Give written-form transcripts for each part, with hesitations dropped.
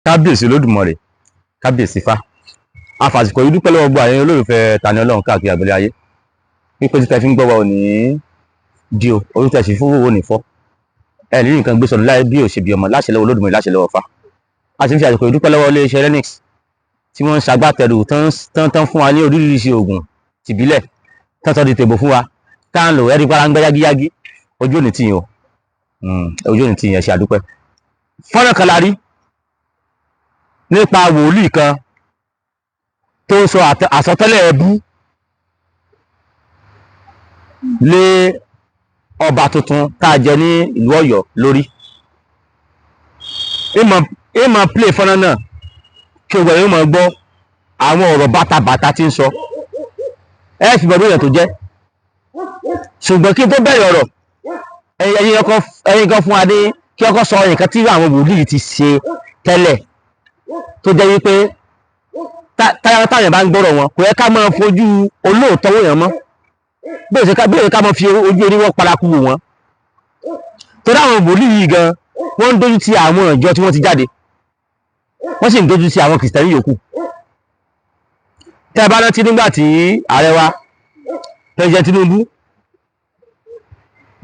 kábíyèsí Olódùmarè, kábíyèsí fá. Àfàsìkò yìí dúpẹ́ lọ́wọ́ gbogbo àyẹ̀yẹ́ olólùfẹ́ Tani Olohun káàkiri àgbẹ̀lẹ̀ ayé wípé títẹ̀ fi ń gbọ́ wa ò ní di o, orí tẹ̀sí fún owó ní fọ́. Ẹ ní nǹkan gbé sọ̀rọ̀ láì bí ò ṣe bí ọmọ láṣẹ lọ́wọ́ Olódùmarè, láṣẹ lọ́wọ́ fá. A ti ń fi àsìkò yìí dúpẹ́ lọ́wọ́ iléeṣẹ́ Renix tí wọ́n ń ṣagbátẹrù tán fún wa ní oríṣiríṣi oògùn tìbílẹ̀ tán di tèbò fún wa tá ń lò ẹ̀rí para ń gbẹ́ yágíyágí. Ojú òní tìyìn o, ojú òní tìyìn ẹ ṣe àdúpẹ́. Fọ́nrán kan la rí nípa wòlíì kan tó ń sọ àsọtẹ́lẹ̀ ẹbú lé ọba tuntun tá a jẹ ní ìlú Ọ̀yọ́ lórí. ìmọ̀ play fọ́nrán náà kí o gbọ́dọ̀ mọ̀ gbọ́ àwọn ọ̀rọ̀ bátabàtà tí ń sọ ẹ fi bọ̀dọ̀ yẹn tó jẹ́. Ṣùgbọ́n kí n tó bẹ̀rẹ̀ ọ̀rọ̀ ẹ̀yin kan fún adé kí ọkọ̀ sọ nǹkan tí àwọn wòlíì ti ṣe tẹ́lẹ̀ tó jẹ́ wípé táyà bá ń gbọ́rọ̀ wọn kò yẹ ká máa fojú olóòótọ́ wòyàn mọ́, bẹ́ẹ̀ ká máa fi ojú oníwọ́ paraku wò wọ́n. Torí àwọn wòlíì yìí gan wọ́n ń dójú ti àwọn ìjọ tí wọ́n ti jáde, wọ́n sì ń dójú ti àwọn kìrìsìtẹ́nì yòókù. Tẹ́ ẹ bá rántí nígbà tí ààrẹ wa President Tinubu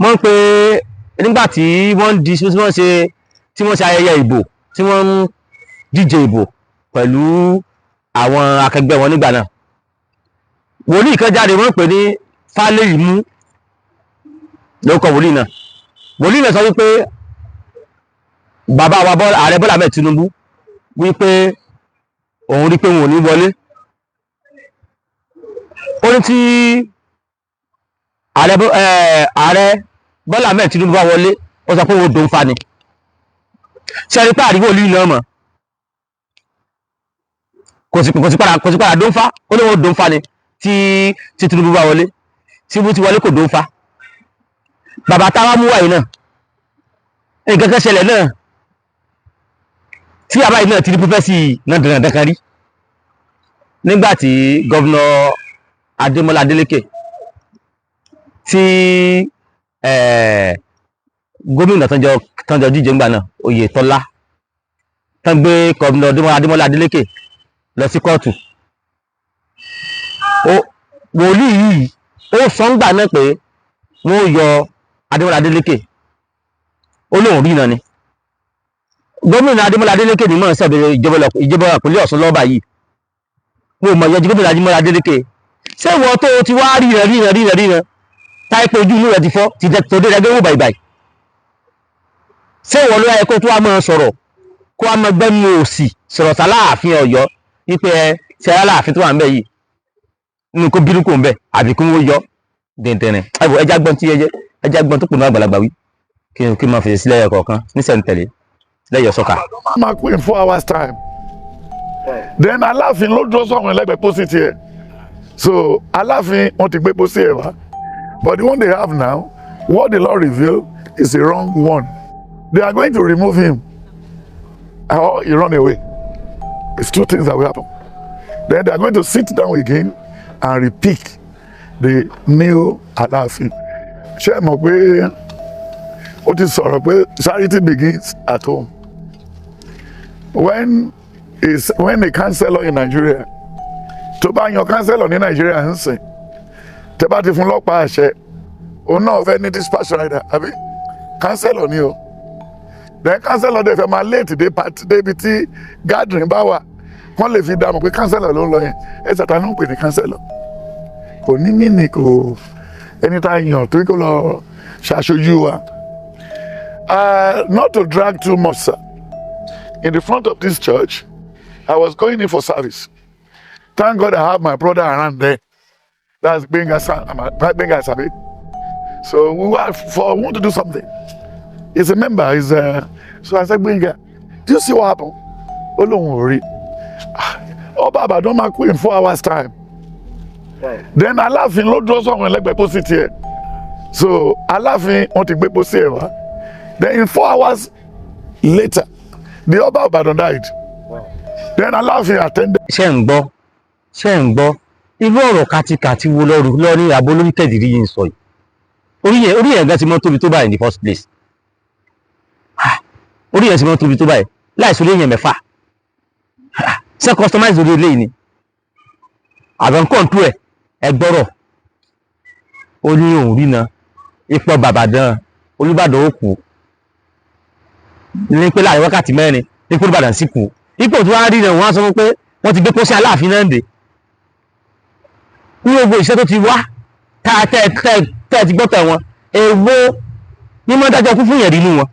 wọ́n ń pe nígbà tí wọ́n ṣe ayẹyẹ ìbò tí wọ́n ń díje ìbò pẹ̀lú àwọn akẹgbẹ́ wọn nígbà náà, wòlíì kan jáde wọ́n pè ní Fálẹ́yìmú lórúkọ wòlíì náà sọ wípé bàbá wa ààrẹ Bọ́lá Ahmed Tinubu wípé òun rí pé òun ò ní wọlé. Ó ní tí ààrẹ Bọ́lá Ahmed Tinubu bá wọlé ó sọ pé òun dòun fa ni. Ṣé ẹ rí pé àríwó wòlíì náà mọ̀ kò sí padà dóńfà, ó ní wọn dóńfà ni tí Tinubu bá wọlé. Tinubu ti wọlé kò dóńfà. Bàbá táwa mú wáyé náà nǹkan kan ṣẹlẹ̀ náà tí àbáyé náà ti rí pípẹ́sì náà dandan kan rí nígbà tí gọ́vnà Adémọ́lá Adélékè tí gómìnà tánjọ díje ńgbà náà Oyètọ́lá tán gbé gọ́vnà Adémọ́lá Adélékè lọ sí kóòtù. Wòlíì yìí ó sọ ńgbà náà pé wọ́n yọ Adémọ́lá Adélékè, ó lóun rí náà ni. Gómìnà Adémọ́lá Adélékè ní mọ̀ sẹ́bẹ̀rẹ̀ ìjọba ìpínlẹ̀ Ọ̀ṣun lọ́ba yìí wọ́n mọ̀ yọjú gómìnà Adémọ́lá Adélékè. Ṣé ìwọ tó ti wá ríran táìpé ojú inú rẹ̀ ti fọ́ tó dé ẹgbẹ́ wò bàìbàì? Ṣé ìwọ ló yẹ kó tó wá máa sọ̀rọ̀ kó wá máa gbẹ́nu òsì sọ̀rọ̀ sáláàfin Ọ̀yọ́ wípé ṣe Aláàfin tó wà ń bẹ̀ yìí nínú kó bínú kò ń bẹ̀ àbí kó wọ́n yọ dẹ̀ntẹ̀rẹ̀. Ẹja gbọ́n tó pè ní àgbàlagbà wí kí n máa fèsì sílẹ̀ kọ̀ọ̀kan nísẹ̀ntẹ̀lé lẹ́yọ̀ sọ́kà. máa kú in 4 hours time then Aláàfin ló dúró sọ̀rọ̀ ẹlẹ́gbẹ̀ẹ́ pósí tiẹ̀, so Aláàfin wọ́n ti gbé pósí ẹ̀ wá, but the one they have now, what the Lord revealed is the wrong one. They are going to remove him or he run away. It's 2 things that will happen. Then they are going to sit down again and repeat the new Alaafin. Ṣé ẹ mọ̀ pé ó ti sọ̀rọ̀ pé charity begins at home. When a councillor in Nigeria, tó bá yan councillor ní Nigeria ń sìn, tẹ́ bá ti fún lọ́pàá àṣẹ, òun náà fẹ́ ní dispatch rider, àbí councillor ni o. Then councillor dẹ̀ fẹ́ máa late dé party débi tí gathering bá wà, wọ́n lè fi dààmú pé councillor ló ń lọ yẹn, ẹ ṣàtà ló ń pè ní councillor. Kò ní mí kò ẹni tá a yàn tó kó lọ ṣàṣojú wa. Not to drag too much, sir. In the front of this church, I was going in for service. Thank God I have my brother around there. That's Benga Sabi. So we want to do something. He's a member. So I said, Benga, do you see what happened? Oh, don't worry. Oh, Baba, don't make in 4 hours time. Then Alaafin ló dúró sọ̀rọ̀ ẹlẹ́gbẹ̀ẹ́ pósí tiẹ̀. So Alaafin wọ́n ti gbé pósí ẹ̀ wá. Then in 4 hours later, the Ọba Ìbàdàn died. Then Alaafin attended. Ṣé ń gbọ́ irú ọ̀rọ̀ kàtìkàtì wo lọ ní àbó lórí kẹ̀dìrí yìí ń sọ yìí. Orí yẹn gan ti mọ́ tóbi tó báyìí in the first place. Orí yẹn ti mọ́ tóbi tó báyìí láìsí orí yẹn mẹ́fà ṣé customize orí eléyìí ni àbẹ̀ ń kọ̀ǹtù ẹ̀ ẹgbọ́rọ̀ ó ní òun rí na ipò bàbàdàn Olúbàdàn ó kú ní pé láàrin wákàtí mẹ́rin ní pé Olúbàdàn sì kú ipò tí wọ́n á rí na wọ́n á sọ pé wọ́n ti gbé pósí Aláàfin náà dé ní gbogbo ìṣẹ́ tó ti wá tẹ́ ti gbọ́tọ̀ wọn èwo ní mọ́ dájọ́ kú fún yẹn rí inú wọn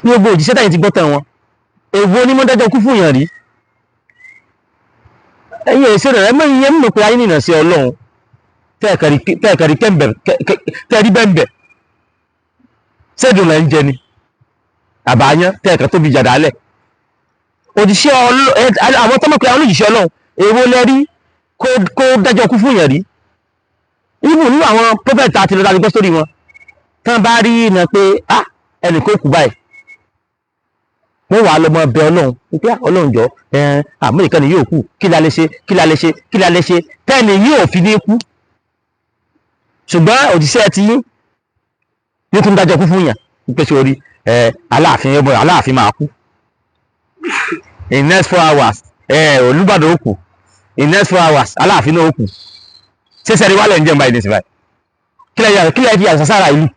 ní gbogbo òjíṣẹ́ tẹ́yìn ti gbọ́tọ̀ wọn èwo ní mọ́ dájọ́ kú fún yẹn rí ẹ̀yìn èsì rẹ̀ ẹ̀mọ́ ìyẹn mọ̀ pé ayé nìyàn sí Ọlọ́run tẹ́ẹ̀kẹ̀rí tẹ́ẹ̀rí bẹ́ẹ̀ sẹ́dùn lẹ́ ń jẹ ni àbáyán tẹ́ẹ̀kẹ́ tóbi jàdálẹ̀ òjíṣẹ́ àwọn tọ́mọ̀ pé àwọn olùjíṣẹ́ Ọlọ́run èwo lẹ rí kó dájọ́ kú fún yẹn rí ibù nínú àwọn prophet àti lọ́dà gbọ́ sórí wọn tán bá rí iná pé ẹnì kó kú báyìí wọ́n wà á lọ́mọ bẹ Ọlọ́run wípé Ọlọ́run jọ àmọ́ ìkan ni yóò kú kí la lè ṣe tẹ́ni yóò fi ní kú ṣùgbọ́n òjíṣẹ́ ti yín ní tún dájọ́ kú fún yàn wípé sórí Aláàfin máa kú in next 4 hours Olúbàdàn ó kú in next 4 hours Aláàfin náà ó kú ṣẹṣẹ rí wálẹ̀ ń jẹun báyìí ní ìsìnbáyìí kí lẹ́yìn fi àṣà sára ìlú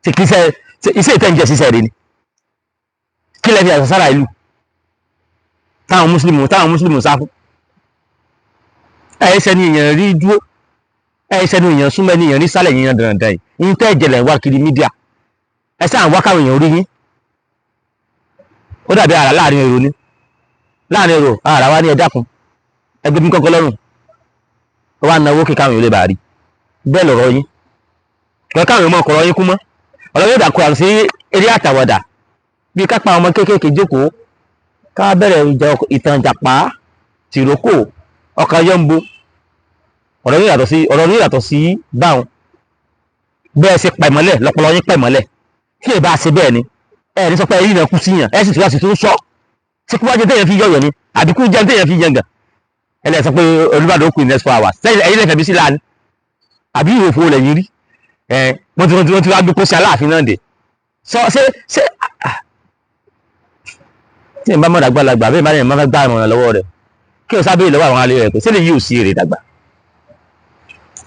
iṣẹ́ ìtẹ́ǹjẹ́ ṣiṣẹ́ rẹ ni kí lẹ́yìn fi àṣà sára ìlú táwọn mùsùlùmí sá fún ẹ̀ẹ́sẹ̀ ni èèyàn rí dúró ẹ̀ẹ́sẹ̀ ni èèyàn súnmọ́ ni èèyàn rí sálẹ̀ yìnyín dandan yìí yín tẹ́ ìjẹ̀lẹ̀ wá kiri mídíà ẹ̀sẹ̀ àwọn wákàwé èèyàn orí yín ó dàbí ara láàrin èrò ni láàrin èrò ara wa ní ẹ dákun ẹgbẹ́ mi kọ́kọ́ lọ́rùn ó wá náwó kí káwọn yóò lè bá rí bẹ́ẹ̀ lọ̀rọ̀ yín kọ́ káwọn ọmọ ọkọ̀rọ̀ yín kú mọ́ ọ̀rọ̀ yóò dàkú àrùn sí eré àtàwàdà bí ká pa ọmọ kéékèèké jókòó ká bẹ̀rẹ̀ ìtàn Ìjàpá tìrókò ọkà yọ́ǹbo ọ̀rọ̀ yóò yàtọ̀ sí báwọn bẹ́ẹ̀ ṣe pa ìmọ́lẹ̀ lọ́pọlọ yín pa ìmọ́lẹ̀ kí lè bá a ṣe bẹ́ẹ̀ ni ẹ̀ ní sọ pé ẹ̀rí náà kú síyàn ẹ̀ sì tún wá sí tún sọ tí kú wá jẹ́ téèyàn fi yọ̀yọ̀ ni àbíkú jẹ́ téèyàn fi yangàn ẹlẹ́ sọ pé Olúbàdàn ó kú in next 4 hours ẹ̀yin lẹ́fẹ̀ẹ́ bí sí láàánú àbí ìhòòfò lẹ́yìn rí wọ́n ti wá gbé pósí Aláàfin náà dé sọ ṣé tí ẹ̀ bá mọ̀ dàgbàlagbà bẹ́ẹ̀ bá yẹn máa gbá ìmọ̀ràn lọ́wọ́ rẹ̀ kí o sábẹ́ lọ́wọ́ àwọn alẹ́ rẹ̀ pé sílẹ̀ yìí ò sí èrè dàgbà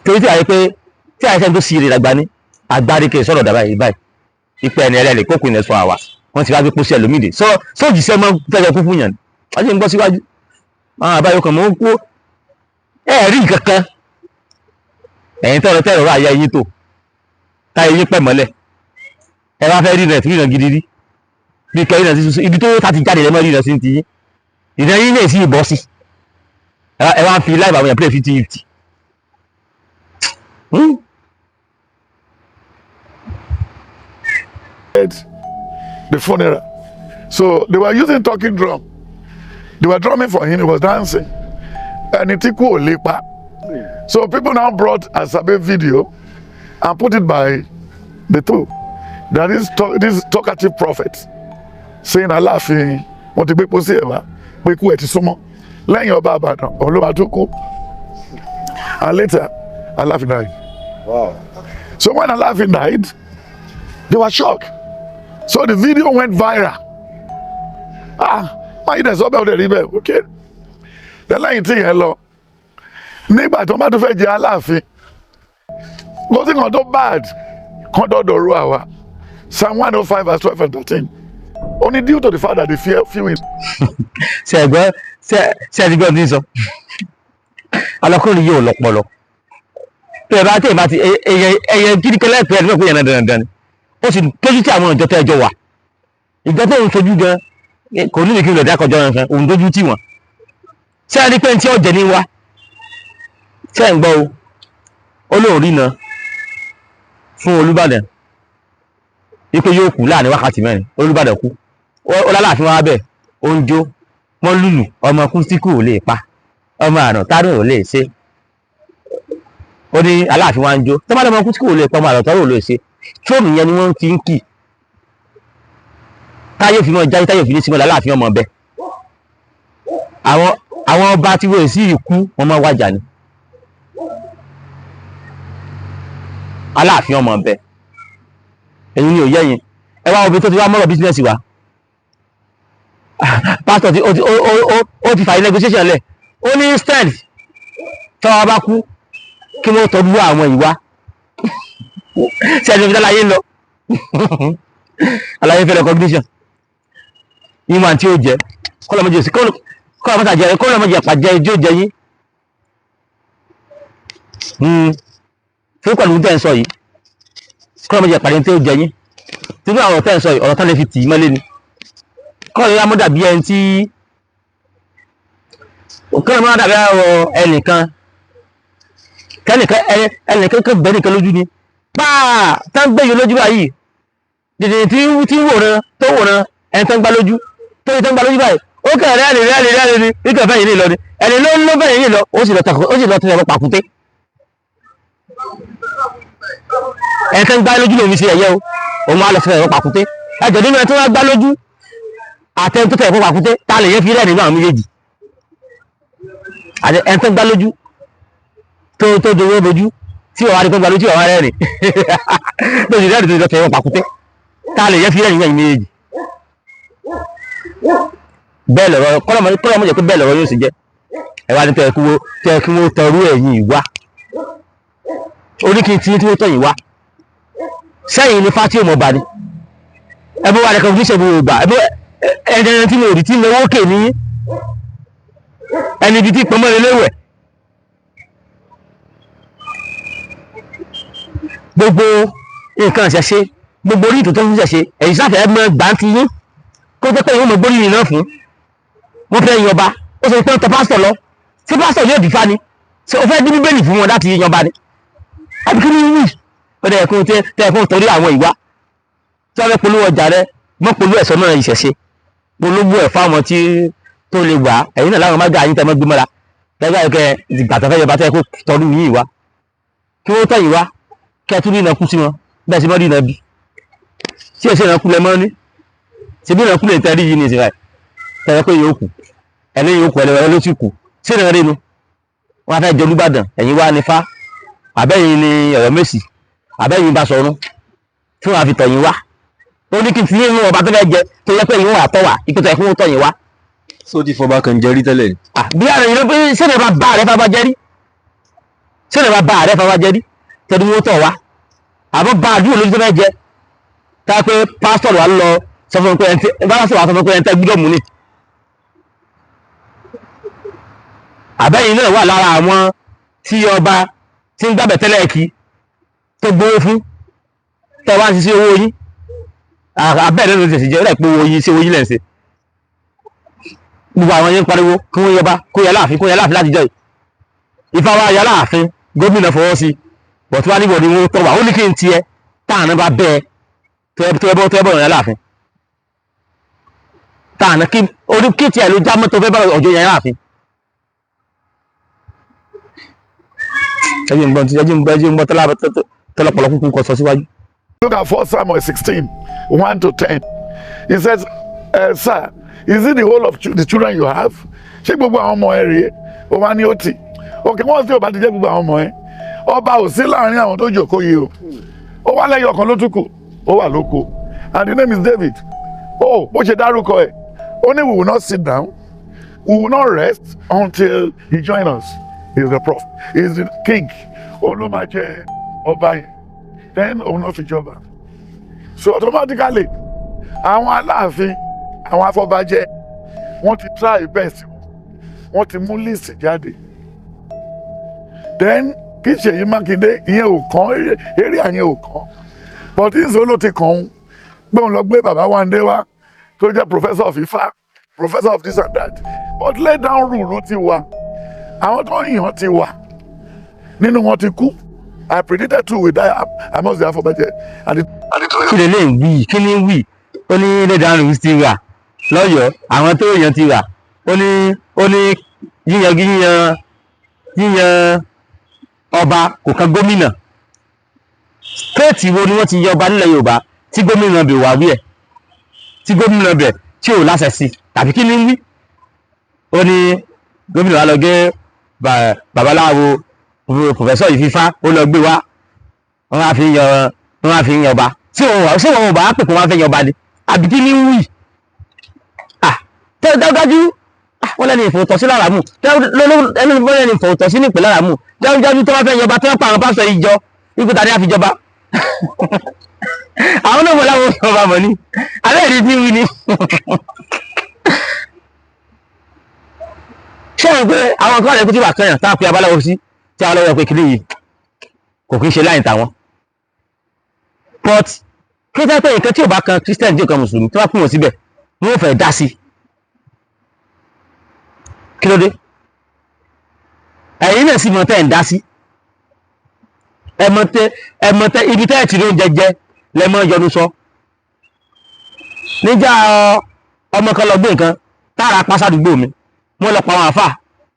torí tí a yẹ pé tí a yẹ sẹ́ni tó sí èrè dàgbà ní agbárí kè sọ̀rọ̀ dàbà yìí báyìí ipẹ́ ẹni ẹlẹ́lẹ̀ kó kú in next 4 hours wọ́n ti wá gbé pósí ẹlòmídìí sọ́ọ̀jì sẹ́ mọ́ fẹ́jọ kú fún yàn wọ́n ti ń gbọ́ síwájú àwọn àbáyọ kan mọ́ ń kú ẹ̀rí kankan ẹ̀yin tẹ́rọ rà ayé yín tó táyé yín pẹ̀ mọ́lẹ̀ ẹ bá fẹ́ rí rẹ̀ tí rí rẹ̀ gidi rí bí kẹ́ rí rẹ̀ sí ibi tó ta ti jáde lẹ́mọ́ rí rẹ̀ sí ti yín ìrẹ́ yín lè sí ìbọ́ sí ẹ wá ń fi láì bàwọn yẹn play 50-50 the funeral. So they were using talking drum. They were drumming for him. He was dancing. And it equal lepa. So people now brought a Sabe video and put it by the two. That is this talkative prophet saying Alaafin wọ́n ti gbé pósí ẹ̀ wá pé ikú ẹ̀ ti súnmọ́ lẹ́yìn ọba Ìbàdàn òun ló máa tún kú. And later Alaafin died. Wow. So when Alaafin died, they were shocked. So the video went viral. Máa yí dẹ̀ sọ́bẹ̀ ọ̀dẹ̀ rí bẹ́ẹ̀, okay. Then lẹ́yìn tí yẹn lọ, nígbà tó bá tó fẹ́ jẹ Aláàfin, kò sí kan tó bad kan dọ́dọ̀ ru àwa. Psalm 105 verse 12 and 13. Only due to the fact that they fear him. ṣe ẹ̀dígbọ́n ní sọ alọ́kùnrin yóò lọ́pọlọ tó ẹ bá tẹ̀ bá ti ẹyẹ kíríkẹ́lẹ́ pẹ̀lú ẹ̀dínwó pé yẹn dandan ni ó sì tójú tí àwọn ìjọ tẹ́ ẹjọ́ wà ìjọ tó ń sojú gan kò ní ìkíni lọ́dẹ́ àkọjọ́ yẹn kan òun tójú tí wọ́n ṣé ẹni pé tí ọ̀jẹ̀ ní wá ṣé ẹ̀ ń gbọ́ o olóòrí náà fún Olúbàdàn wípé yóò kú láàrin wákàtí mẹ́rin Olúbàdàn kú ó lálàáfin wá bẹ́ẹ̀ ó ń jó wọ́n lùlù ọmọ kústíkù ò lè pa ọmọ àrùn tárùn ò lè ṣe ó ní Aláàfin wá ń jó tó bá lọ́mọ kústíkù ò lè pa ọmọ àrùn tárùn ò lè ṣe fóònù yẹn ni wọ́n fi ń kì táyé fi mọ́ jáde táyé fi ní símọ́ Aláàfin ọmọ bẹ́ẹ̀ àwọn ọba tí wọ́n sì kú wọ́n máa wájà ni Aláàfin ọmọ bẹ́ẹ̀ èyí ni ò yẹ́yìn ẹ wá obìnrin tó ti wá mọ́rọ̀ bísínẹ́sì wa pásítọ̀ tí ó ti fàyè negotiation lẹ̀ ó ní instead tọ́wọ́ bá kú kí wọ́n tọ́jú àwọn ìwà sẹ́ni ìfẹ́ láyé ń lọ àlàyé fẹ́ recognition ìmọ̀ àti ó jẹ́ kọ́lọ́mọdé sí kọ́lọ́mọdé àpàjẹ́ ìjó jẹ yín fún pẹ̀lú tẹ́ ń sọ yìí kọ́lọ́mọdé àpàjẹ́ tí ó jẹ yín tí ní àwọn tẹ́ ń sọ yìí ọ̀rọ̀ tán lè fi tì í mọ́lé ni kọ́lọ́mọdé amúdà bí ẹni tí kọ́lọ́mọdé àbí ẹnìkan ẹnìkan kan bẹ́ẹ̀ nìkan lójú ni páà tá ń gbẹ̀yìn lójú báyìí dìde tí wòran tó wòran ẹni tó ń gbá lójú tó ń gbá lójú báyìí ó kẹ́ rẹ́rìn ni nígbà fẹ́yìn ní lọ ni ẹni ló bẹ̀yìn yìí lọ ó sì lọ tẹ̀lé pàkúté ẹni tó ń gbá lójú lòun ṣe ẹ̀yẹ o òun á lọ sí ẹ̀rọ pàkúté ẹjọ́ nínú ẹni tó wá gbá lójú àtẹni tó tẹ̀lé pàkúté ta lè yẹ fi rẹ́rìn nínú àwọn méjèèjì ẹni tó ń gbá lójú tó dowó bojú tí ọ̀wá rí pé gbà lójú tí ọ̀wá rẹ́rìn tó sì rẹ́rìn tó jọ tẹ̀wọ́ pàkúté tá lè yẹ fi rẹ́rìn yẹn méjèèjì bẹ́ẹ̀ lọ̀rọ̀ kọ́lọ́mọ jẹ́ pé bẹ́ẹ̀ lọ̀rọ̀ yóò sì jẹ́ ẹ̀wá ní tẹ́ kí wọ́n tọrú ẹ̀yìn wá oníkì tí wọ́n tọ̀yìn wá sẹ́yìn ní fátí òmò bá ní ẹbí wà lẹ́kọ̀ọ́ fíṣẹ̀ bí ògbà ẹ̀ẹ́dẹ̀rẹ̀ tí mo rí tí mo wókè ní ẹni ibi tí pọmọ́ iléwẹ̀ gbogbo nǹkan ṣẹ̀ṣe gbogbo orí ìtòtò fún ṣẹ̀ṣe ẹ̀yìn sáfẹ́ ẹgbẹ́ gbà ń ti yín kó jẹ́ pé ìwọ́n mọ̀ gbórí náà fún wọ́n fẹ́ yan ọba ó sọ pé ń tọ pásítọ̀ lọ tí pásítọ̀ yóò dìfá ni ṣé o fẹ́ dín bíbélì fún wọn láti yan ọba ni àbí kí ni wí ó dẹ̀ kún tẹ́ fún torí àwọn ìwà tí wọ́n fẹ́ polówó ọjà rẹ mọ́ polówó ẹ̀sọ́ náà ìṣẹ̀ṣe polówó ẹ̀ fáwọn tí tó lè wà ẹ̀yìn náà láwọn mága yín tẹ́ mọ́ gbé mọ́ra tẹ́gbà ìgbà tó fẹ́ yọba tẹ́ kó tọrú yín ìwà kí wọ́n tẹ̀yìn wá kẹtù ní ìnàkú sí wọn bẹ́ẹ̀ sí mọ́ rí ìnàbí tí èsì ìnàkú lẹ mọ́ ní ṣe bí ìnàkú lè tẹ́rí yìí ní ìsìnká tẹ́rẹ pé yóò kù ẹni yóò kù ẹlẹ́wẹ̀ẹ́ ló sì kù sí ìrìn rínú wọn fẹ́ jẹ Olúbàdàn ẹ̀yìn wá ní Fá àbẹ́yìn ní Ọ̀yọ́ Mèsì àbẹ́yìn Basọ̀run tí wọ́n á fi tọ̀yìn wá ó ní kí n ti ní ọba tó fẹ́ jẹ tó yẹ pé ìwọ̀n àtọ̀ wà ipò tó yẹ kó tọ̀yìn wá. sódì fọba kan jẹrí tẹ́lẹ̀ ni. bí àrùn yìí ló pé sẹ́nẹ̀ bá bá rẹ̀ fábá jẹ́rí sẹ́nẹ̀ bá bá rẹ̀ fábá jẹ́rí tẹ́lú wọ́n tọ̀ wá àbọ̀ bá àdúgbò lójú tó fẹ́ jẹ tá a pé pásítọ̀ wà lọ sọ fún mi pé ẹni tẹ́ gbúdọ̀ mú ni. àbẹ́yìn náà wà lára àwọn tí ọba tí ń gbàbẹ̀ tẹ́lẹ̀ kí tó gbówó fún tẹ́ wá ń ṣiṣẹ́ owó yín àbẹ́ẹ̀ ló ti jẹ́ ọ̀rẹ́ pé owó yín sí owó yín lẹ́sẹ̀ gbogbo àwọn yẹn ń pariwo kí wọ́n yọba kó yẹ láàfin láti jọ yìí Ifá wa yà láàfin gómìnà fọwọ́ sí bọ̀tú wá níbo ni wọ́n tọ́ wà ó ní kí n tiẹ̀ táànà bá bẹ́ẹ̀ tó ẹbọ̀ yẹn láàfin táànà kí tiẹ̀ ló já mọ́tò fẹ́ bá ọjọ́ yẹn láàfin. ẹjẹ ń gbọ́ tọ́lọ́pọ̀lọ́ kúkú kọ sọ síwájú. Look at 1 Samuel 16, 1 to 10. He says, sir, is it the whole of the children you have? Ṣé gbogbo àwọn ọmọ ẹ rèé? Ó wá ní ó tì. Òkè wọ́n sì ò bá ti jẹ́ gbogbo àwọn ọmọ ẹ. Ọba ò sí láàrin àwọn tó jòkó yìí o. Ó wá lẹ́yìn ọ̀kan ló tún kù. Ó wà lóko. And the name is David. Oh, bó ṣe dárúkọ ẹ̀. Ó ní we will not sit down. We will not rest until he join us. He is the prophet. He is the king. Òun ló máa jẹ ọba yẹn. Then òun náà fi jọba. So automatically, àwọn Aláàfin, àwọn afọbajẹ, wọ́n ti try best. Wọ́n ti mú list jáde. Then kì í ṣe yìí Mákindé, ìyẹn ò kàn, eré àyẹn ò kàn. But ìṣó ló ti kàn ń gbé òun lọ gbé bàbá Wándé wá tó jẹ́ professor of Ifá, professor of this and that. But lay down rule ló ti wà. Àwọn tó ń yàn ti wà. Nínú wọn ti kú. I predicted two will die amongst the afọbajẹ. Kí lè lè wí kí ni wí ó ní lay down rule ti wà lọ́yọ̀ọ́ àwọn tó yàn ti wà ó ní yíyan ọba kò kan gómìnà kéètì wo ni wọ́n ti yan ọba nílẹ̀ Yorùbá tí gómìnà bẹ̀ wà wí ẹ̀ tí gómìnà bẹ̀ tí ò láṣẹ sí tàbí kí ni wí ó ní gómìnà wa lọ gé babaláwo pòfẹ́sọ̀ ìfífá ó lọ gbé wá wọ́n á fi yan ọba ṣé wọn ò bá pè kó wọ́n á fẹ́ yan ọba ni àbí kí ni wí dájúdájú wọ́n lẹ́ni ìfòótọ́ sí lára mú ẹni wọ́n lẹ́ni ìfòótọ́ sí nípìn lára mú dájúdájú tó bá fẹ́ yọba tó pa àwọn pásítọ̀ yìí jọ ikú tàbí àfijọba àwọn náà mọ̀ láwọn ọba mọ̀ ní alẹ́ ìdí tí wí ni ṣé wọn pé àwọn kan lẹ́kùn tí wà kẹyàn táwọn pe abáláwo sí tí àwọn lọ́wọ́ pé kiri yìí kò kí ń ṣe láyìn tàwọn but kí n tẹ́ pé nǹkan tí ò bá kan Christian tí ò kan mùsùlùmí tí wọ́n pín wọn síbẹ̀ wọ́n ò fẹ́ dá sí kí ló dé ẹ̀yin náà sì mọ̀ tẹ́ ẹ̀ ń dá sí ẹ̀mọ̀tẹ́ ibi tẹ́ ẹ̀ tí ló ń jẹjẹ lẹ́mọ̀ yọnu sọ níjà ọmọ kan lọ gbé nǹkan tára pásádùgbò mi wọ́n lọ pa àwọn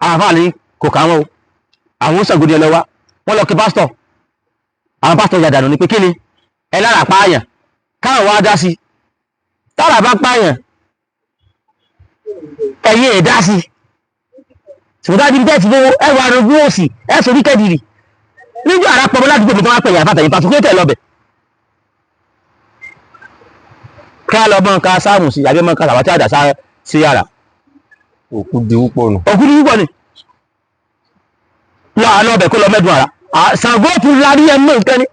àfà ní kò ká wọn o àwọn Ṣàngódì ẹlẹ́wà wọ́n lọ kí pásítọ̀ àwọn pásítọ̀ yàdànù ní pé kí ni ẹ lára pààyàn káwọn wá dá sí tára bá pààyàn ẹ̀yìn ẹ̀ dá sí ṣùgbọ́n dájú tẹ́ ti lówó ẹwà arúgbó òsì ẹ̀sùn orí kẹ́dìrì níjọ́ àrà pọ̀mọ́ láti gbòmí tó wá pẹ̀yà fàtàyìn pàtó kéètè lọ́bẹ̀ ká lọ mọ́ ká sáàmù sí àbí mọ́ ká sàwátí àdà sí yàrá òkú di púpọ̀ nù. òkú ní púpọ̀ ni lọ àná ọbẹ̀ kó lọ mẹ́dùn ara Ṣàngó tún lárí ẹ mọ́ nǹkan ní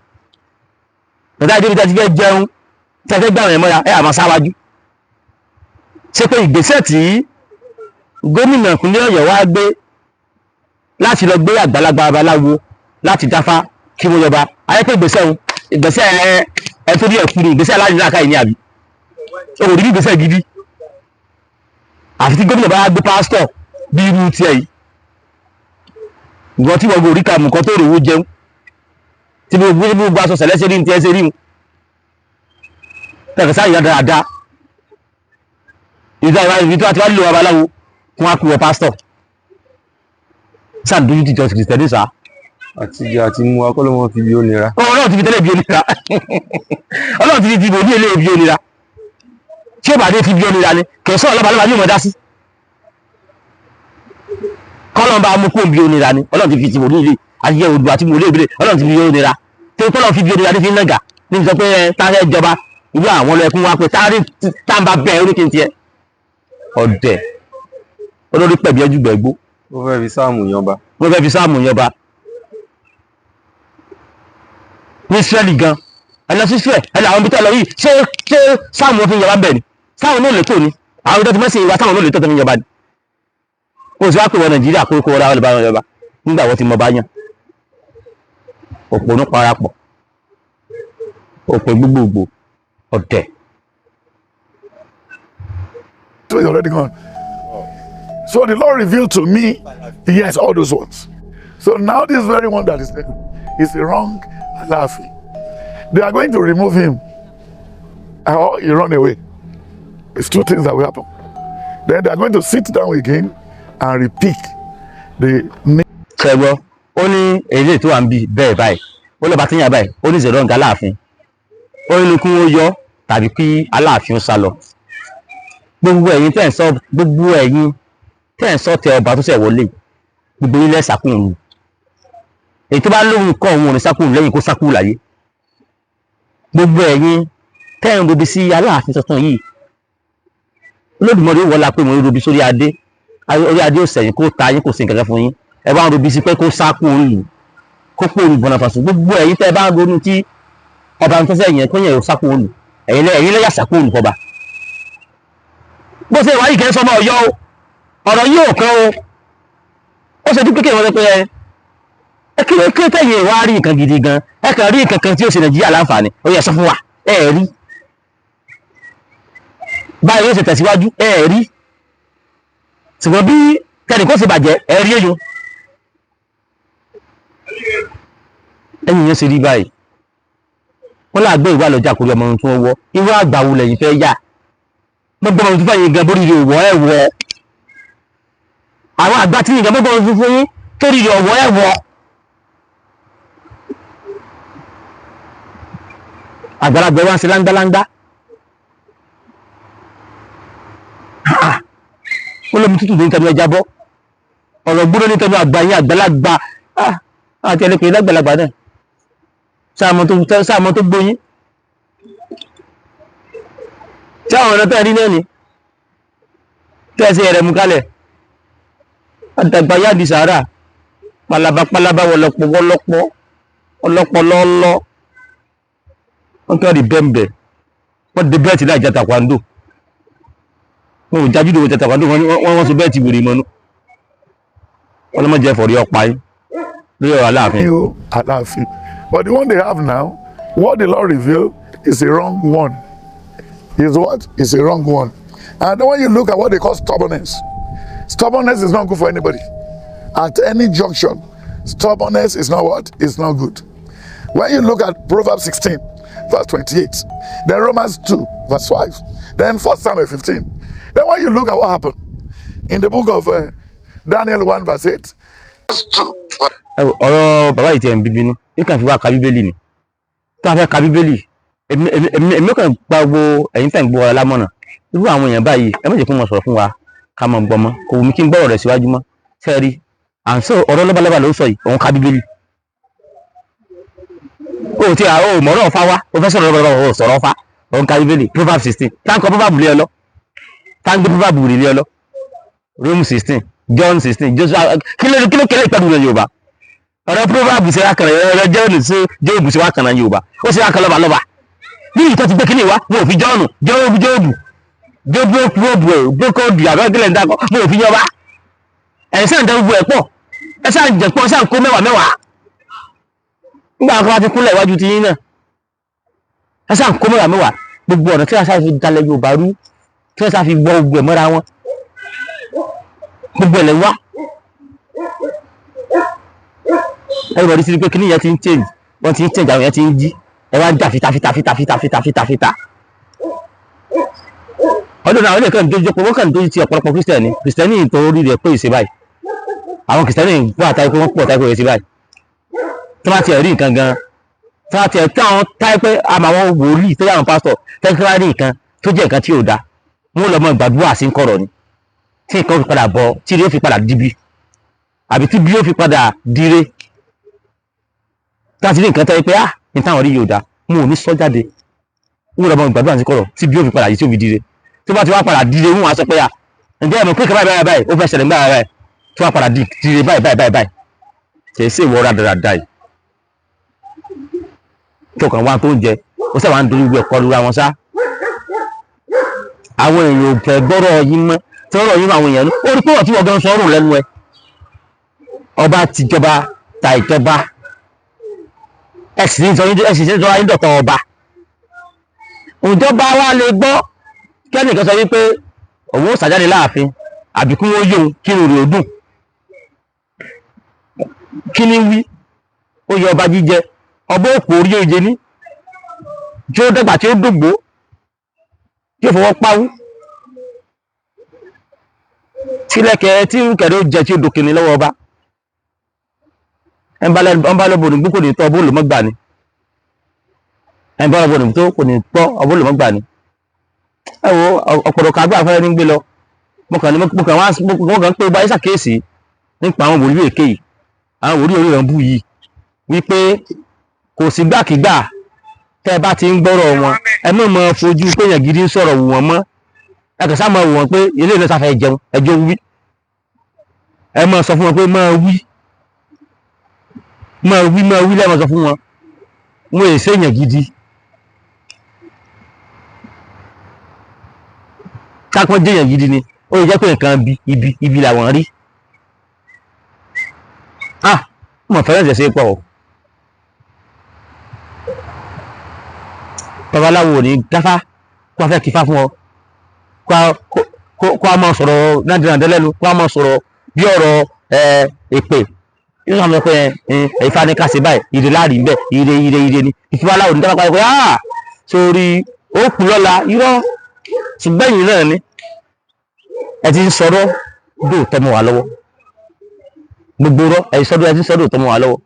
ọ̀dá ìdíbi tẹ́ ti fẹ́ jẹun tẹ́ fẹ́ gbàwọn ẹ̀mọ́ra ẹ̀ àmọ́ sáwájú ṣe pé ìgbésẹ̀ tí gómìnà ìpínlẹ̀ Ọ̀yọ́ wá gbé láti lọ gbé àgbàlagbà babaláwo láti dáfá kí wọ́n yọba ayé pé ìgbésẹ̀ ẹ tó rí ẹ̀kú ni ìgbésẹ̀ aláìníláàká yìí ní àbí òwò rí ìgbésẹ̀ gidi àfi tí gómìnà bá gbé pásítọ̀ bí irú tiẹ̀ yìí ìwọ́n tí wọ́n gbé oríkà mú kan tó rè wó jẹun tí gbogbo aṣọ sẹ̀lẹ̀ ṣe rí ní tiẹ̀ ṣe rí mu tẹ̀fẹ̀ sáyìn dáadáa ìdí tó àti wá lílo babaláwo fún akúwọ pásítọ̀ sáà dójú tìjọ kìrìsìtẹ́nì sá. àtijọ́ àti mú akọ́lọ́mọ fi bí ó nira. Ọlọ́run ti fi tẹ́lẹ̀ bí ó nira Ọlọ́run ti fi dìbò ní ilé bí ó nira tí ó bá dé fi bí ó nira ni kẹsàn ọlọ́ba lọ́ba ní ìmọ̀ dá sí kọ́lọ́n bá mú kóun bí ó nira ni Ọlọ́run ti fi dìbò ní ilé ayé odò àti mòlé ìbílẹ̀ Ọlọ́run ti fi bí ó nira tí ó tọ́lọ́ fi bí ó nira ní fi ń nàgà ní sọ pé táyà ìjọba ìlú àwọn ọlọ́ẹ̀kún wa pé táǹbà bẹ́ẹ̀ orí kìí tiẹ̀ ọ̀dẹ̀ olórí pẹ̀bí ẹjú gbẹ̀gbó ó fẹ́ fi sáàmù yanba. wọ́n fẹ́ fi sáàmù yọba ní Ísírẹ́lì gan ẹ̀lọ sí Ísírẹ́lì ẹ̀lọ àwọn ibi tẹ́ lọ yìí ṣé sáàmù wọn fi yọba bẹ̀ ni sáàmù náà lè tó ni àwọn ìdọ́tí mẹ́sìn ìwà sáàmù náà lè tó tó fi yọba ni ó sì wá pè wọ Nàìjíríà kó kó ra ọlọ́ba yọba nígbà wọ́n ti mọ bá yàn òpònú parapọ̀ òpè gbogbogbò ọ̀dẹ̀. So it's already gone. So the Lord revealed to me, yes, all those ones. So now this very one that is there is the wrong Alaafin. They are going to remove him, or he run away. It's two things that will happen. Then they are going to sit down again and repeat the name. ṣẹgbọ́ ó ní èyí tó wà ń bí bẹ́ẹ̀ báyìí ó lọ́ba tí ń yà báyìí ó ní ìṣẹ̀lẹ̀ ọ̀gá Aláàfin ó ní kí wọ́n yọ tàbí kí Aláàfin ó sá lọ gbogbo ẹ̀yin tẹ́ ń sọ tẹ ọba tó ṣẹ̀ wọlé gbogbo ilẹ̀ sàkóhùn ni èyí tó bá lóhun kọ́ òun ò ní sákóhùn lẹ́yìn kó sákóhùn láyé gbogbo ẹ̀yin tẹ́ ń robi sí Aláàfin tuntun yìí Olódùmarè ó wọlá pé mo ń robi sórí adé orí adé ò sẹ̀yìn kó ta yín kò sí nǹkan kan fún yín ẹ bá ń robi sí pé kó sákóhùn yìí kó pòrò ìbọnà fàṣọ gbogbo ẹ̀yin tẹ́ bá ń ronú tí ọba tó sẹ́yìn yẹn kó yẹn ò sákóhùn yìí ẹ̀yin lẹ́yà sákóhùn fọba bó ṣe ìwádìí kẹ́ sọmọ Ọ̀yọ́ ọ̀rọ̀ yìí ò kán o ó ṣe dúpẹ́ kéwọ́n pé ẹ kí tẹ̀yìn wá rí nǹkan gidi gan ẹ kàn rí nǹkan kan tí ó ṣe Nàìjíríà láǹfààní ó yẹ sọ fún wa ẹ rí báyìí ó ṣe tẹ̀síwájú ẹ rí ṣùgbọ́n bí kẹ́nìkó ṣe bàjẹ́ ẹ rí èyí ẹ̀yìn yẹn ṣe rí báyìí wọ́n láàgbé ìwà lọ́jà kórí ọmọ ohun tí wọ́n wọ́ irú àgbàwò lẹ́yìn fẹ́ yà gbogbo ọmọ tuntun yìí gan borí rẹ̀ wọ́ ẹ̀ wọ́ àwọn àgbà tí nìkan gbogbo ọmọ tuntun yìí torí rẹ̀ wọ́ ẹ̀ wọ́ àgbàlagbà wá ń ṣe láńgbáláńgbá ó lómi tútù ní tẹnu ẹja bọ́ ọ̀rọ̀ gbóná ní tẹnu àgbà yín àgbàlagbà àti ẹlẹ́pẹ̀ẹ́ lágbàlagbà náà sáàmọ́ tó gbóyín tí àwọn ọ̀nà tẹ́ rí náà ni tẹ́sí ẹ̀rẹ̀ mú kálẹ̀ àdàgbà yáàdì sàárà palaba wọlọpọ̀ lọ́lọ́ wọ́n kí wọ́n di bẹ́ẹ̀mbẹ̀ wọ́n di bẹ́ẹ̀tì láì jẹ́ taekwondo wọn ò jájú ìdòwò jẹ́ taekwondo wọ́n sọ bẹ́ẹ̀tì wèrè mọ́nú wọ́n lọ́mọ jẹ́ fọ̀rí ọ̀pá yín lórí ọ̀rọ̀ Aláàfin. Alaafin. But the one they have now, what the Lord revealed is a wrong one. Is what? Is a wrong one. And then when you look at what they call stubbornness is not good for anybody. At any junction, stubbornness is not what? It's not good. When you look at Proverbs 16, verse 28, then Romans 2, verse 5, then 1 Samuel 15. Then when you look at what happened in the book of Daniel 1, verse 8, ọ̀rọ̀ bàbá yìí ti ẹ̀ ń bíbínú ní kàn fi wá ka bíbélì ni tó a fẹ́ ka bíbélì èmi kàn gba gbogbo ẹ̀yin tẹ̀ ń gbọ́ ọ̀rọ̀ lámọ̀nà irú àwọn èèyàn báyìí ẹ má jẹ́ kó mọ̀ sọ̀rọ̀ fún wa ká mọ̀ gbọ́ mọ́ kò wù mí kí n gbọ́rọ̀ rẹ̀ síwájú mọ́ fẹ́ẹ́ rí à ń sọ ọ̀rọ̀ lọ́balọ́ba ló ń sọ yìí òun ka bíbélì o ti àwọn òmọ̀rọ̀ ọ̀fà wa o fẹ́ sọ̀rọ̀ lọ́wọ́ sọ̀rọ̀ ọ̀fà òun ka bíbélì Proverbs 16 táǹkọ̀ Proverbs lé ọ lọ táǹgbé Proverbs lé ọ lọ Rome 16 John 16 Joshua kí ló kéré ìpàdé rẹ̀ Yorùbá ọ̀rọ̀ Proverbs ṣe wá kan ọ̀rọ̀ John ṣe Job ṣe wá kan Yorùbá ó ṣe wá kan lọ́ba ní ìtọ́ ti gbé kíní wa wọn ò fi John Job gbókòdù àbẹ́gẹ́lẹ̀ ńdàkọ̀ wọn ò fi yọba ẹ̀sán ìdá gbogbo ẹ̀ pọ̀ ẹ̀sán ìjẹ̀pọ̀ ẹ̀sán kó mẹ́wàá nígbà kan wá ti kúnlẹ̀ iwájú ti yín náà ẹ̀sán kó mẹ́wàá gbogbo ọ̀nà tí wọ́n sá fi dalẹ̀ Yorùbá rú tí wọ́n sá fi gbọ́ gbogbo ẹ̀ mọ́ra wọn gbogbo ẹ̀ lẹ́ wá everybody ti rí pé kíní yẹn ti ń change wọ́n ti ń change àwọn yẹn ti ń jí ẹ wá ń jà fita ọdún náà ilé kan dojú pé wọ́n kàn dojú ti ọ̀pọ̀lọpọ̀ Kristẹni tó rí rẹ̀ pé ìṣe báyìí àwọn Kristẹni fún àtàrí pé wọ́n pọ̀ táìpé ìṣe báyìí tí wọ́n ti rí nǹkan gan tí wọ́n ti ẹ̀ tí àwọn táìpé àmọ́ àwọn wòlíì tó yà àwọn pásítọ̀ tẹ́kíwá rí nǹkan tó jẹ́ nǹkan tí ò da wọ́n lọ mọ gbàdúrà sí kọ̀rọ̀ ni tí nǹkan fi padà bọ̀ tí ilé fi padà dibi àbí tí bí ó fi padà dire láti rí nǹkan tẹ́ pé ní táwọn rí yóò dá mo ò ní sọ jáde wọ́n lọ́mọ ìgbàdúrà sí kọ̀rọ̀ tí bí ó fi padà yìí tí ó fi dire tó bá ti wá padà dire wọ́n á sọ pé ǹjẹ́ ẹ̀mọ̀ pé kí báyìí ó fẹ́ ṣẹlẹ̀ nígbà báyìí tó wá padà dire báyìí kì í ṣe ìwọ rádaràda yìí tó kàn wá tó ń jẹ ó sábà ń dorí gbé ẹ̀kọ́ lura wọn sá àwọn èèyàn ò fẹ́ gbọ́rọ̀ yín mọ́ tí ọ̀rọ̀ yín àwọn èèyàn ó rí pé ọ̀tí ọ̀gá ń sọ ọ̀rùn lẹ́nu ẹ ọba tìjọba ta ìjọba ẹ̀sìn sọ ayé dọ̀tọ̀ ọba òjọba wa lè gbọ́ kẹ́nìkan sọ wípé òun ó sàjáde láàfin àbíkú ó yóò kí n rè ó dùn kí ni wí ó yẹ ọba jíjẹ ọba òpó orí oje ní tí ó dẹ́gbà tí ó dògbò tí ó fọwọ́ páwú tílẹ̀kẹ̀ tí kẹ̀rẹ́ ó jẹ tí ó dòkìní lọ́wọ́ ọba ẹnbá lọ́bọ̀ ní kò ní tọ́ ọbọ̀ olùmọ́gbà ni ẹnbá lọ́bọ̀ ní tó kò ní tọ́ ọbọ̀ olùmọ́gbà ni ẹ wo ọ̀pọ̀lọpọ̀ kàgbà fẹ́rẹ́ ní gbé lọ mo kàn pé ọba yín ṣàkíyèsí nípa àwọn wòlíì èké yìí àwọn wòlíì orí ìrànbù yìí wípé kò sí gbàkigbà tẹ́ ẹ bá ti ń gbọ́rọ̀ wọn ẹ mọ̀ mọ́ fojú pé èèyàn gidi ń sọ̀rọ̀ wù wọ́n mọ́ ẹ kàn sá mọ́ wù wọ́n pé ilé ìlú sáfẹ́ jẹun ẹjọ́ wí ẹ mọ̀ sọ fún wọn pé máa wí lẹ́mọ̀ sọ fún wọn wọn èsè èèyàn gidi kápọ́n jẹ́ èèyàn gidi ni ó lè jẹ́ pé nǹkan ibi làwọn rí mọ̀ fẹ́ràn ṣẹ̀ṣẹ̀ pọ̀ o babaláwo ní gáfá kó a fẹ́ kífá fún ọ kó a máa sọ̀rọ̀ nàdínàdé lẹ́nu kó a máa sọ̀rọ̀ bí ọ̀rọ̀ èpè yóò sọ pé Ifá ní ká ṣe báyìí ìrè láàrin bẹ́ẹ̀ ìrè ni ìfiwáláwo ní dábàá pé sórí ó kù lọ́la irọ́ ṣùgbọ́n yìí náà ni ẹ ti ń sọ̀rọ̀ dóòtọ́ mọ́ wa lọ́wọ́ gbogbo rọ ẹ ti ń sọ̀rọ̀ dóòtọ́ mọ́ wa lọ́wọ́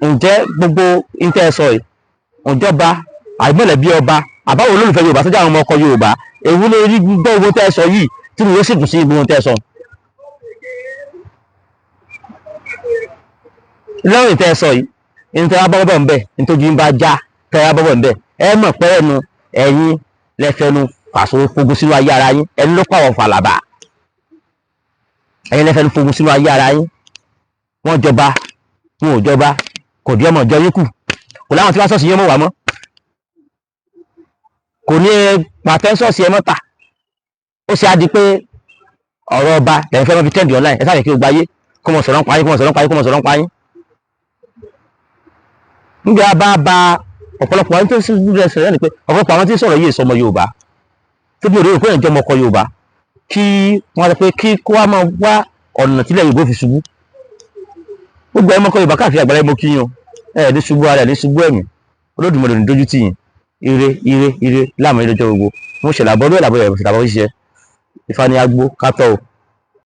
ǹjẹ́ gbogbo ìtẹ́ ẹ sọ yìí òjọba àìmọ̀lẹ̀ bí ọba àbáwo olólùfẹ́ Yorùbá tó jẹ́ àwọn ọmọ ọkọ Yorùbá èwo ló rí gbọ́ owó tẹ́ ẹ sọ yìí tí mo yóò sì dùn sí ibi ohun tẹ́ ẹ sọ. lẹ́yìn tẹ́ ẹ sọ yìí ní tẹ́ wá bọ́bọ̀ ń bẹ̀ nítorí ń bá já tẹ́ wá bọ́bọ̀ ń bẹ̀ ẹ mọ̀ pé ẹnu ẹ̀yin lẹ́fẹ̀ẹ́nu pàṣẹ fogun sínú ayé ara yín ẹni ló pàwọ̀ fàlàbà ẹ̀yin lẹ́fẹ̀ẹ́nu fogun sínú ayé ara yín wọ́n jọba wọn ò jọba kò dí ọmọ ìjọ yín kù kò láwọn tí wọ́n sọ́ọ̀sì yẹn mọ̀ wá mọ́ kò ní pàtẹ́ńsọ̀sì ẹ mọ́ta ó ṣe á di pé ọ̀rọ̀ ọba lẹ́yìn fẹ́ mọ́ fi tẹ́ǹdì online ẹ sáà kí o gbáyé kó mọ̀ sọ̀rọ̀ ń payín kó mọ̀ sọ̀rọ̀ ń payín kó mọ̀ sọ̀rọ̀ ń payín níbi abá ba ọ̀pọ̀lọpọ̀ àwọn tó ń sọ̀rọ̀ ní pé ọ̀pọ̀lọpọ̀ àwọn tí ń sọ̀rọ̀ yìí sọmọ Yorùbá tó bí òdòdó ìpínlẹ̀ ìjọmọ ọkọ Yorùbá kí wọ́n sọ pé kí kó wá máa wá ọ̀nà tílẹ̀ Yorùbá fi ṣubú gbogbo ẹ̀ mọ́kọ Yorùbá káàkiri àgbáyé mo kí yín o ẹ̀ ní ṣubú ara ẹ̀ ní ṣubú ẹ̀mí Olódùmarè ní dójú tì yín ire láàmú ìdójọ́ gbogbo mo ṣẹlẹ̀ àbọ̀dún ẹ̀ làbọ̀ ẹ̀ ṣẹlẹ̀ àbọ̀ ṣiṣẹ́ Ifá ní agbó kátó o.